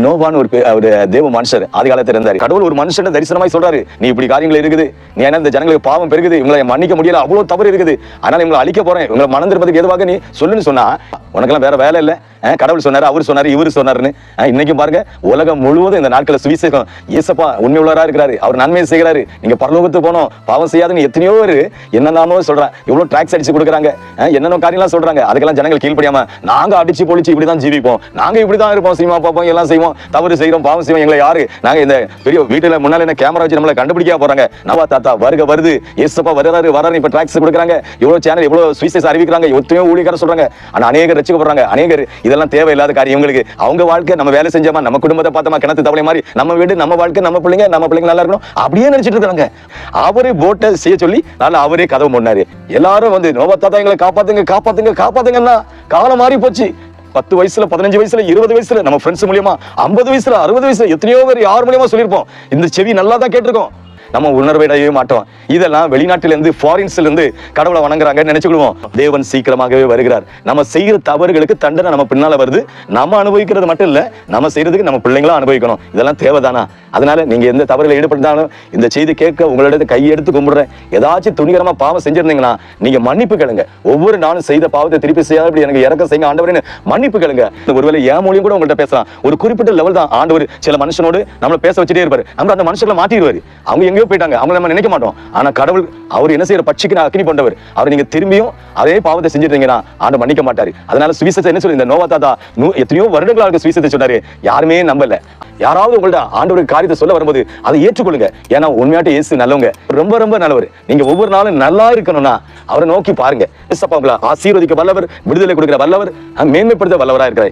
நோவான்னு ஒரு தேவ மனுஷர் ஆதி காலத்தில் இருந்தாரு. கடவுள் ஒரு மனுஷன் தரிசனமாய் சொல்றாரு, நீ இப்படி காரியங்கள் இருக்குது, நீ என்ன இந்த ஜனங்களுக்கு பாவம் பெருகுது, இவங்களை மன்னிக்க முடியல, அவ்வளவு தவறு இருக்குது, அதனால இவங்களை அழிக்க போறேன், இவங்களை மனம் திரும்பதுக்கு எதுவாக நீ சொல்லுன்னு சொன்னா உனக்கெல்லாம் வேற வேலை இல்லை. கடவுள் சொன்னாரு, அவர் சொன்னாரு, இவரு சொன்னாருன்னு. இன்னைக்கும் பாருங்க, உலகம் முழுவதும் இந்த நாட்களை சுவிசேஷம், இயேசப்பா உண்மை உள்ளவரா இருக்கிறாரு, அவர் நன்மையை செய்கிறாரு, நீங்க பரலோகத்துக்கு போனோம், பாவம் செய்யாதுன்னு எத்தனையோ பேர் என்னென்னமோ சொல்றாங்க, இவ்வளவு ட்ராக்ஸ் அடிச்சு கொடுக்குறாங்க, என்னென்ன காரியம்லாம் சொல்றாங்க. அதுக்கெல்லாம் ஜனங்கள் கீழ்ப்படியாம நாங்க அடிச்சு பொழிச்சு இப்படிதான் ஜீவிப்போம், நாங்க இப்படிதான் இருப்போம், சினிமா பார்ப்போம், எல்லாம் செய்வோம், தவறு செய்யறோம், பாவம் செய்வோம், எங்களை யாரு நாங்க இந்த பெரிய வீட்டுல முன்னால என்ன கேமரா வச்சு நம்மளை கண்டுபிடிக்க போறாங்க. நவா தாத்தா வருது, இயேசப்பா வர்றாரு, இப்ப ட்ராக்ஸ் கொடுக்குறாங்க, இவ்வளவு சேனல், இவ்வளவு சுவிசேஷம் அறிவிக்கிறாங்க, எத்தனையோ ஊழியக்காரர் சொல்றாங்க. ஆனா அநேகர் ரட்சிக்கப்படுறாங்க, அநேகர் இதெல்லாம் தேவையில்லாத காரியம். இவங்களுக்கு அவங்க வாழ்க்கை, நம்ம வேலை செஞ்சோமா, நம்ம குடும்பத்தை பார்த்தோமா, கிணத்து தவளை மாதிரி நம்ம வீடு, நம்ம வாழ்க்கை, நம்ம பிள்ளைங்க நல்லா இருக்கணும் அப்படியே நினைச்சிட்டு இருக்காங்க. அவரே போட்டை செய்ய சொல்லி அவரே கதவு முன்னாரு. எல்லாரும் வந்து நோவா தாத்தா எங்களை காப்பாத்துங்க காப்பாத்துங்க காப்பாத்துங்கன்னா காலம் மாறி போச்சு. 10 வயசுல 15 வயசுல 20 வயசுல நம்ம ஃப்ரெண்ட்ஸ் மூலியமா 50 வயசுல 60 வயசுல எத்தனையோ பேர் யார் மூலியமா சொல்லியிருப்போம். இந்த செவி நல்லா தான் கேட்டிருக்கோம், நம்ம உணர்வையவே மாட்டோம். இதெல்லாம் வெளிநாட்டில இருந்து ஃபாரின்ஸ்ல இருந்து கடவுளை வணங்குறாங்கன்னு நினைச்சுக்குவோம். தேவன் சீக்கிரமாகவே வருகிறார். நம்ம செய்யற தவறுகளுக்கு தண்டனை நம்ம பின்னால வருது. நம்ம அனுபவிக்கிறது மட்டும் இல்ல, நம்ம செய்யறதுக்கு நம்ம பிள்ளைங்களும் அனுபவிக்கணும். இதெல்லாம் தேவைதானா? அதனால நீங்க எந்த தவறுகளை ஈடுபட்டாலும் இந்த செய்தி கேட்க உங்களோட கையெடுத்து கும்பிடுறேன். ஏதாச்சும் துணிகரமா பாவம் செஞ்சிருந்தீங்கன்னா நீங்க மன்னிப்பு கேளுங்க. ஒவ்வொரு நாளும் செய்த பாவத்தை திருப்பி செய்யாதபடி எனக்கு இறக்க செய்யுங்க ஆண்டவரே, மன்னிப்பு கேளுங்க. ஒருவேளை என் மூலியம் கூட உங்கள்கிட்ட பேசலாம். ஒரு குறிப்பிட்ட லெவல் தான் ஆண்டவர் சில மனுஷனோடு நம்மள பேச வச்சுட்டே இருப்பாரு. நம்ம அந்த மனுஷங்களை மாட்டிடுவாரு. அவங்க எங்கேயோ போயிட்டாங்க, அவங்க நம்ம நினைக்க மாட்டோம். ஆனா கடவுள் அவர் என்ன செய்யற பட்சிக்கு அக்னி பண்ணவர். அவர் நீங்க திரும்பியும் அதே பாவத்தை செஞ்சிருந்தீங்கன்னா ஆண்டு மன்னிக்க மாட்டாரு. அதனால சுவிசேஷத்தை என்ன சொல்லி இந்த நோவா தாத்தா எத்தனையோ வருடங்களாக சுவிசேஷத்தை சொன்னாரு, யாருமே நம்பல. யாராவது உங்கள்ட்ட ஆண்டவருக்கு காரியத்தை சொல்ல வரும்போது அதை ஏற்றுக்கொள்ளுங்க. ஏன்னா உண்மையாட்டு இயேசு நல்லவங்க, ரொம்ப ரொம்ப நல்லவர். நீங்க ஒவ்வொரு நாளும் நல்லா இருக்கணும்னா அவரை நோக்கி பாருங்க. ஆசீர்வதிக்க வல்லவர், விடுதலை கொடுக்கிற வல்லவர், மேன்மைப்படுத்த வல்லவரா இருக்கிறார்.